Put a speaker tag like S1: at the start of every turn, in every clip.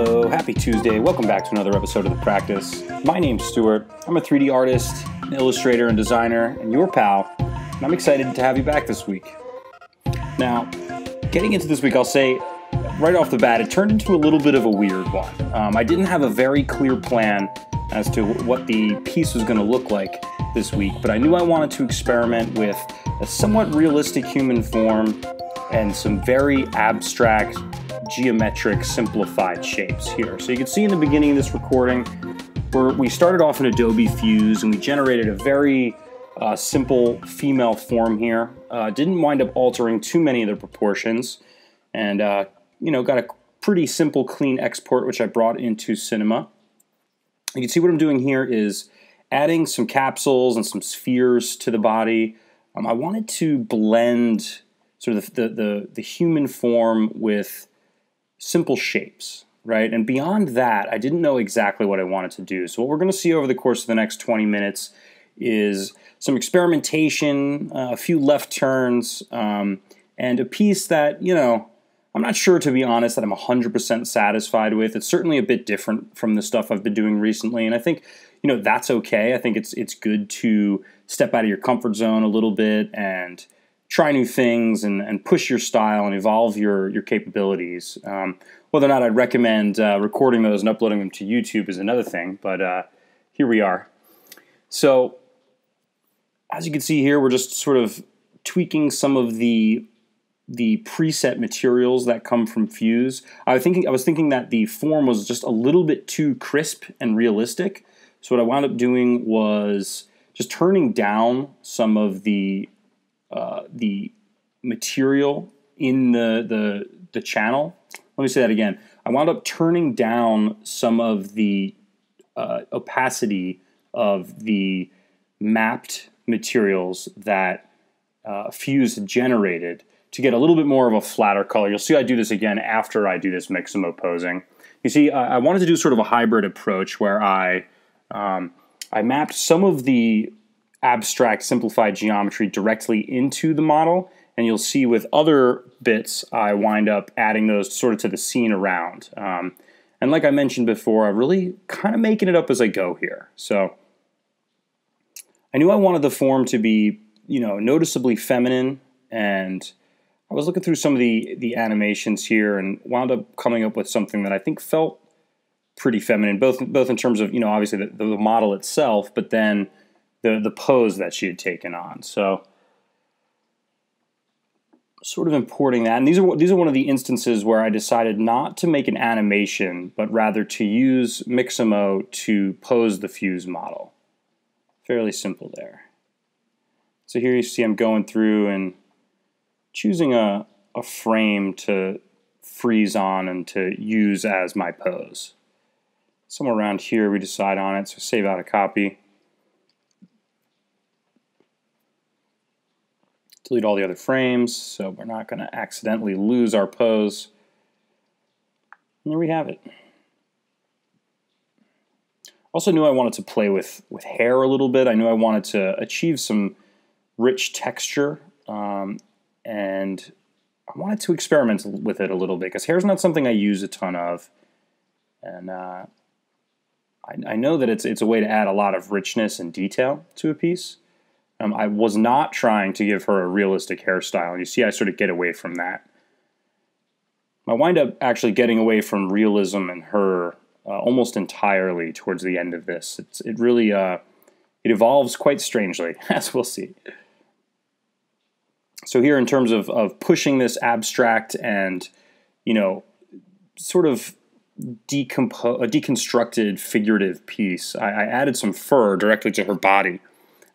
S1: Hello, happy Tuesday. Welcome back to another episode of The Practice. My name's Stuart. I'm a 3D artist, an illustrator and designer, and your pal, and I'm excited to have you back this week. Now, getting into this week, I'll say right off the bat, it turned into a little bit of a weird one. I didn't have a very clear plan as to what the piece was going to look like this week, but I knew I wanted to experiment with a somewhat realistic human form and some very abstract, geometric, simplified shapes here. So you can see in the beginning of this recording, we started off in Adobe Fuse and we generated a very simple female form here. Didn't wind up altering too many of the proportions, and got a pretty simple, clean export which I brought into Cinema. You can see what I'm doing here is adding some capsules and some spheres to the body. I wanted to blend sort of the human form with simple shapes, right? And beyond that, I didn't know exactly what I wanted to do. So what we're going to see over the course of the next 20 minutes is some experimentation, a few left turns, and a piece that, I'm not sure, to be honest, that I'm 100% satisfied with. It's certainly a bit different from the stuff I've been doing recently, and I think, that's okay. I think it's good to step out of your comfort zone a little bit and try new things and push your style and evolve your capabilities. Whether or not I'd recommend recording those and uploading them to YouTube is another thing, but here we are. So, as you can see here, we're just sort of tweaking some of the preset materials that come from Fuse. I was thinking that the form was just a little bit too crisp and realistic. So what I wound up doing was just turning down some of the material in the channel. Let me say that again. I wound up turning down some of the opacity of the mapped materials that Fuse had generated to get a little bit more of a flatter color. You'll see I do this again after I do this Mixamo posing. You see, I wanted to do sort of a hybrid approach where I mapped some of the abstract simplified geometry directly into the model, and you'll see with other bits I wind up adding those sort of to the scene around. And like I mentioned before, I'm really kind of making it up as I go here. So I knew I wanted the form to be, noticeably feminine, and I was looking through some of the animations here and wound up coming up with something that I think felt pretty feminine, both in terms of, obviously the model itself, but then the pose that she had taken on. So sort of importing that, and these are one of the instances where I decided not to make an animation, but rather to use Mixamo to pose the Fuse model. Fairly simple there. So here you see I'm going through and choosing a frame to freeze on and to use as my pose. Somewhere around here we decide on it, so save out a copy. Delete all the other frames, so we're not going to accidentally lose our pose. And there we have it. Also knew I wanted to play with hair a little bit. I knew I wanted to achieve some rich texture, and I wanted to experiment with it a little bit, because hair is not something I use a ton of. And I know that it's a way to add a lot of richness and detail to a piece. I was not trying to give her a realistic hairstyle. You see I sort of get away from that. I wind up actually getting away from realism in her almost entirely towards the end of this. It really it evolves quite strangely, as we'll see. So here, in terms of pushing this abstract and, sort of a deconstructed figurative piece, I added some fur directly to her body.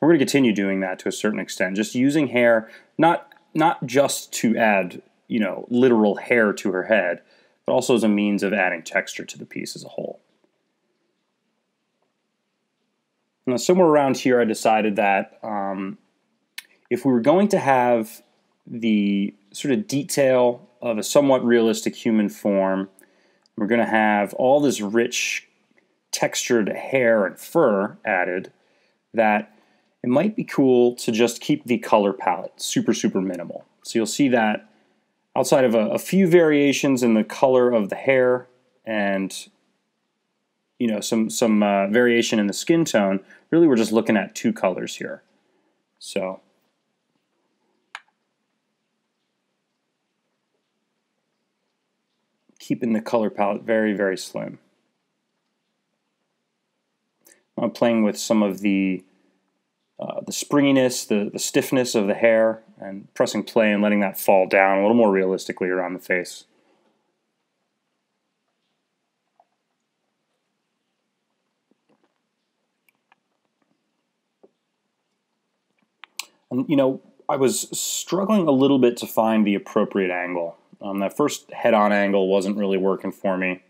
S1: We're going to continue doing that to a certain extent, just using hair, not just to add, literal hair to her head, but also as a means of adding texture to the piece as a whole. Now, somewhere around here, I decided that if we were going to have the sort of detail of a somewhat realistic human form, we're going to have all this rich textured hair and fur added, that it might be cool to just keep the color palette super, super minimal. So you'll see that outside of a few variations in the color of the hair, and some variation in the skin tone, really we're just looking at two colors here. So keeping the color palette very, very slim. I'm playing with some of the springiness, the stiffness of the hair, and pressing play and letting that fall down a little more realistically around the face. And I was struggling a little bit to find the appropriate angle. That first head-on angle wasn't really working for me.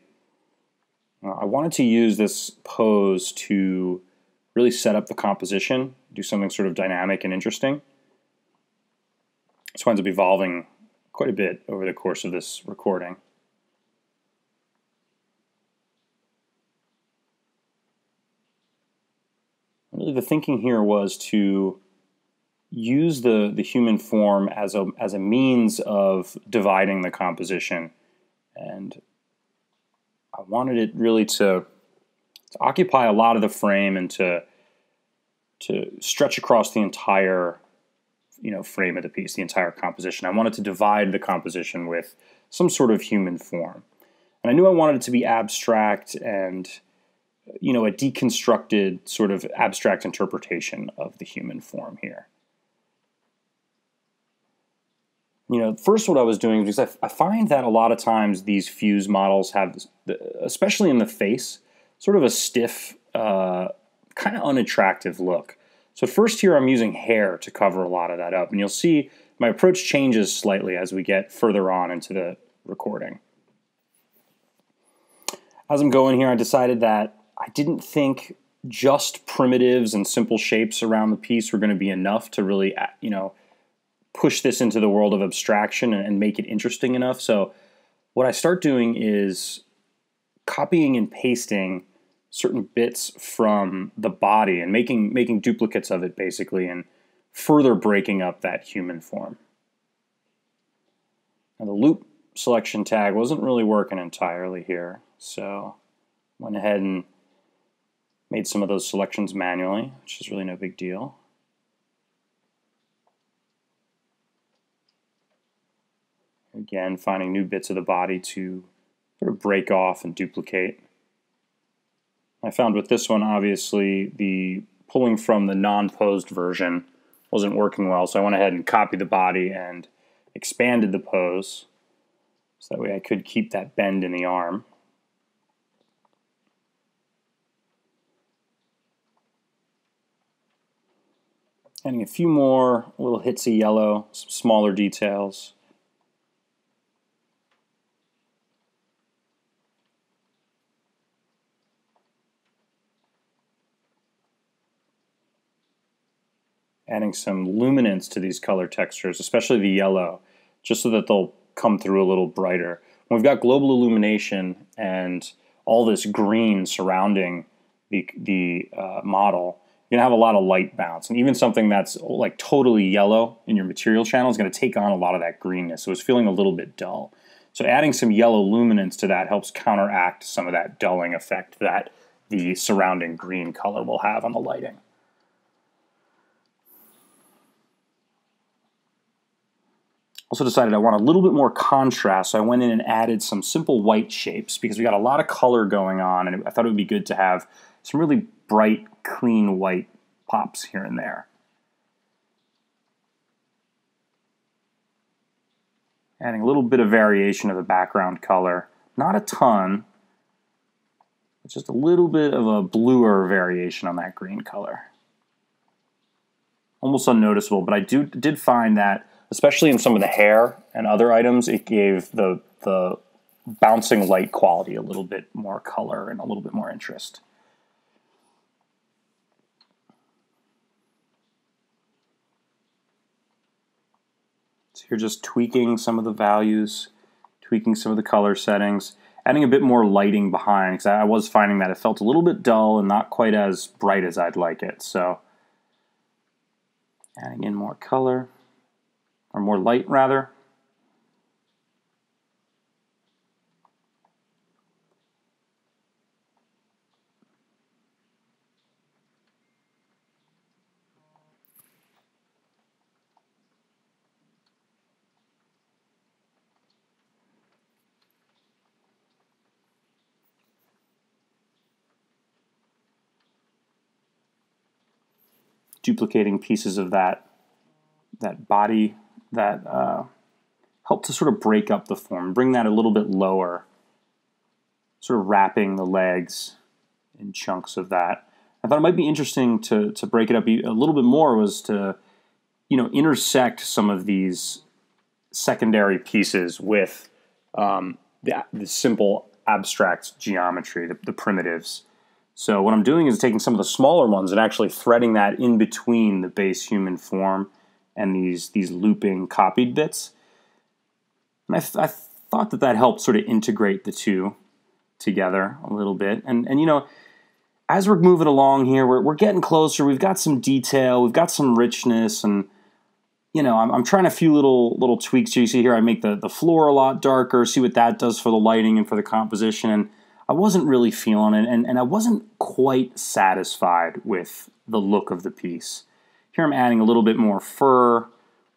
S1: I wanted to use this pose to really set up the composition, do something sort of dynamic and interesting. This winds up evolving quite a bit over the course of this recording. Really, the thinking here was to use the human form as a means of dividing the composition, and I wanted it really to occupy a lot of the frame and to stretch across the entire frame of the piece, the entire composition. I wanted to divide the composition with some sort of human form, and I knew I wanted it to be abstract and a deconstructed sort of abstract interpretation of the human form here. First what I was doing, because I find that a lot of times these Fuse models have, especially in the face, sort of a stiff, kind of unattractive look. So first here I'm using hair to cover a lot of that up, and you'll see my approach changes slightly as we get further on into the recording. As I'm going here, I decided that I didn't think just primitives and simple shapes around the piece were going to be enough to really, push this into the world of abstraction and make it interesting enough. So what I start doing is copying and pasting certain bits from the body and making duplicates of it, basically, and further breaking up that human form. Now the loop selection tag wasn't really working entirely here, so went ahead and made some of those selections manually, which is really no big deal. Again, finding new bits of the body to sort of break off and duplicate. I found with this one, obviously, the pulling from the non-posed version wasn't working well, so I went ahead and copied the body and expanded the pose, so that way I could keep that bend in the arm. Adding a few more little hits of yellow, some smaller details. Adding some luminance to these color textures, especially the yellow, just so that they'll come through a little brighter. When we've got global illumination and all this green surrounding the model, you're going to have a lot of light bounce. And even something that's like totally yellow in your material channel is going to take on a lot of that greenness. So it's feeling a little bit dull. So adding some yellow luminance to that helps counteract some of that dulling effect that the surrounding green color will have on the lighting. Also decided I want a little bit more contrast, so I went in and added some simple white shapes because we got a lot of color going on, and I thought it would be good to have some really bright, clean white pops here and there. Adding a little bit of variation of the background color. Not a ton, but just a little bit of a bluer variation on that green color. Almost unnoticeable, but I did find that especially in some of the hair and other items, it gave the bouncing light quality a little bit more color and a little bit more interest. So you're just tweaking some of the values, tweaking some of the color settings, adding a bit more lighting behind, because I was finding that it felt a little bit dull and not quite as bright as I'd like it. So adding in more color. Or more light, rather. duplicating pieces of that body that help to sort of break up the form, bring that a little bit lower, sort of wrapping the legs in chunks of that. I thought it might be interesting to break it up a little bit more, was to, intersect some of these secondary pieces with the simple abstract geometry, the primitives. So what I'm doing is taking some of the smaller ones and actually threading that in between the base human form and these looping copied bits. And I thought that helped sort of integrate the two together a little bit. And as we're moving along here, we're getting closer. We've got some detail. We've got some richness. And, I'm trying a few little tweaks here. You see here, I make the floor a lot darker, see what that does for the lighting and for the composition. And I wasn't really feeling it, and I wasn't quite satisfied with the look of the piece. Here I'm adding a little bit more fur,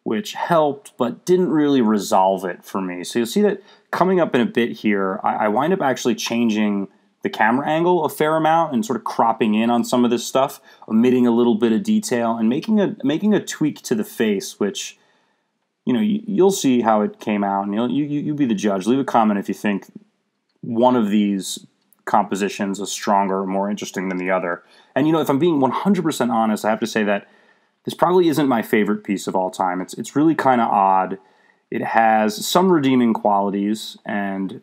S1: which helped, but didn't really resolve it for me. So you'll see that coming up in a bit here, I wind up actually changing the camera angle a fair amount and sort of cropping in on some of this stuff, omitting a little bit of detail, and making a tweak to the face, which, you'll see how it came out, and you be the judge. Leave a comment if you think one of these compositions is stronger or more interesting than the other. And if I'm being 100% honest, I have to say that this probably isn't my favorite piece of all time. It's really kind of odd. It has some redeeming qualities and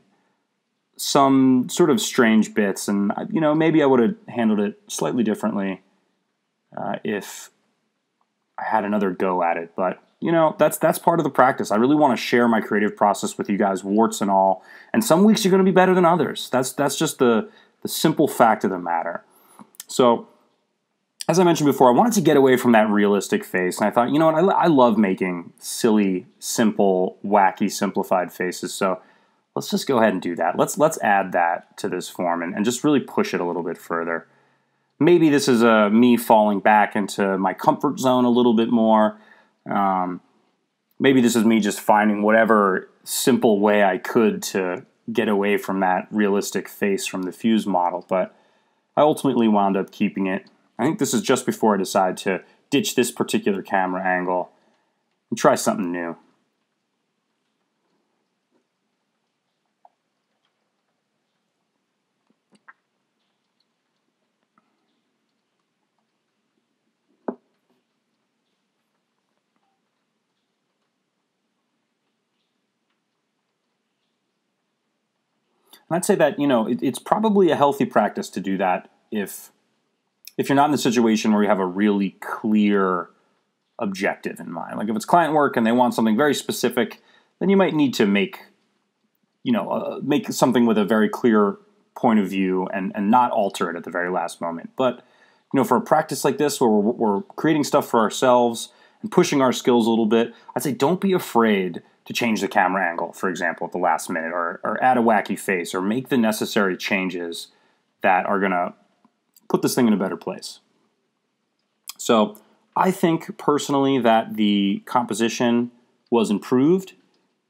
S1: some sort of strange bits, and maybe I would have handled it slightly differently if I had another go at it. But that's part of the practice. I really want to share my creative process with you guys, warts and all. And some weeks you're going to be better than others. That's just the simple fact of the matter. So, as I mentioned before, I wanted to get away from that realistic face, and I thought, I love making silly, simple, wacky, simplified faces. So let's just go ahead and do that. Let's add that to this form and just really push it a little bit further. Maybe this is me falling back into my comfort zone a little bit more. Maybe this is me just finding whatever simple way I could to get away from that realistic face from the Fuse model, but I ultimately wound up keeping it. I think this is just before I decide to ditch this particular camera angle and try something new. And I'd say that, it's probably a healthy practice to do that if you're not in the situation where you have a really clear objective in mind. Like if it's client work and they want something very specific, then you might need to make something with a very clear point of view and not alter it at the very last moment. But, for a practice like this where we're creating stuff for ourselves and pushing our skills a little bit, I'd say don't be afraid to change the camera angle, for example, at the last minute, or add a wacky face, or make the necessary changes that are going to put this thing in a better place. So I think personally that the composition was improved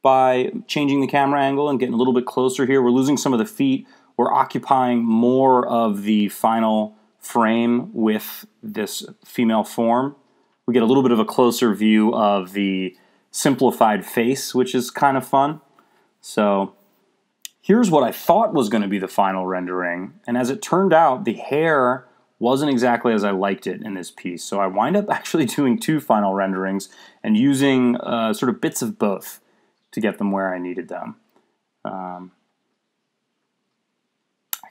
S1: by changing the camera angle and getting a little bit closer here. We're losing some of the feet. We're occupying more of the final frame with this female form. We get a little bit of a closer view of the simplified face, which is kind of fun. So here's what I thought was going to be the final rendering, and as it turned out, the hair wasn't exactly as I liked it in this piece. So I wind up actually doing two final renderings and using sort of bits of both to get them where I needed them. I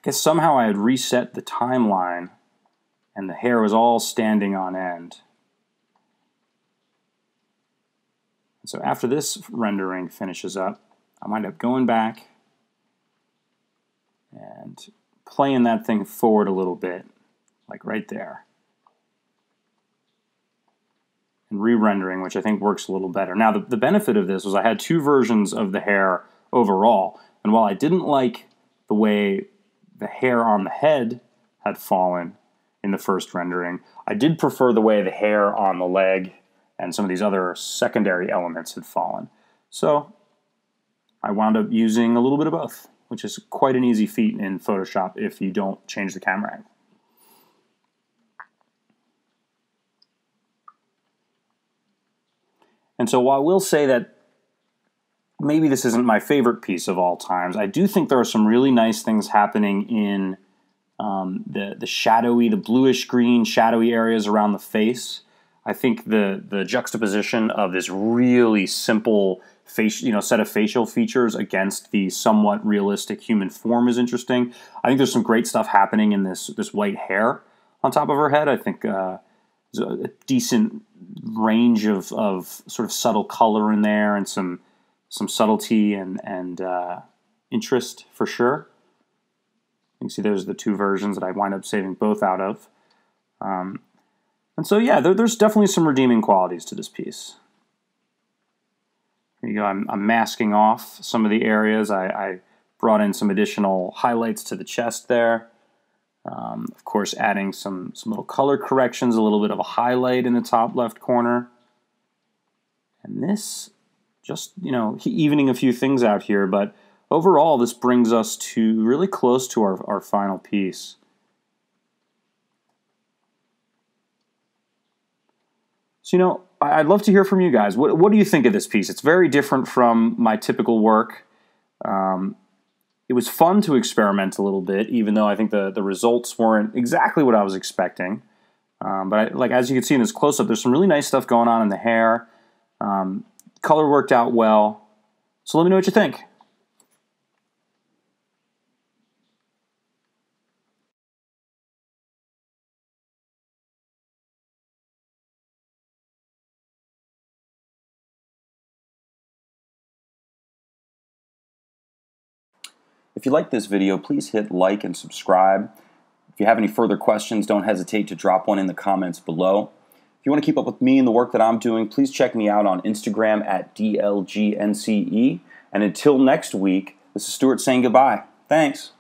S1: guess somehow I had reset the timeline and the hair was all standing on end. So after this rendering finishes up, I wind up going back and playing that thing forward a little bit, like right there, and re-rendering, which I think works a little better. Now, the benefit of this was I had two versions of the hair overall, and while I didn't like the way the hair on the head had fallen in the first rendering, I did prefer the way the hair on the leg and some of these other secondary elements had fallen. So I wound up using a little bit of both, which is quite an easy feat in Photoshop if you don't change the camera angle. And so while I will say that maybe this isn't my favorite piece of all times, I do think there are some really nice things happening in the shadowy, the bluish green shadowy areas around the face. I think the juxtaposition of this really simple set of facial features against the somewhat realistic human form is interesting. I think there's some great stuff happening in this white hair on top of her head. I think there's a decent range of sort of subtle color in there and some subtlety and interest for sure. You can see there's the two versions that I wind up saving both out of. And so yeah, there's definitely some redeeming qualities to this piece. Here you go, I'm masking off some of the areas. I brought in some additional highlights to the chest there. Of course, adding some little color corrections, a little bit of a highlight in the top left corner. And this, just, evening a few things out here, but overall this brings us to really close to our final piece. So, I'd love to hear from you guys. What do you think of this piece? It's very different from my typical work. It was fun to experiment a little bit, even though I think the results weren't exactly what I was expecting. But as you can see in this close-up, there's some really nice stuff going on in the hair. Color worked out well. So let me know what you think. If you liked this video, please hit like and subscribe. If you have any further questions, don't hesitate to drop one in the comments below. If you want to keep up with me and the work that I'm doing, please check me out on Instagram at DLGNCE. And until next week, this is Stuart saying goodbye. Thanks.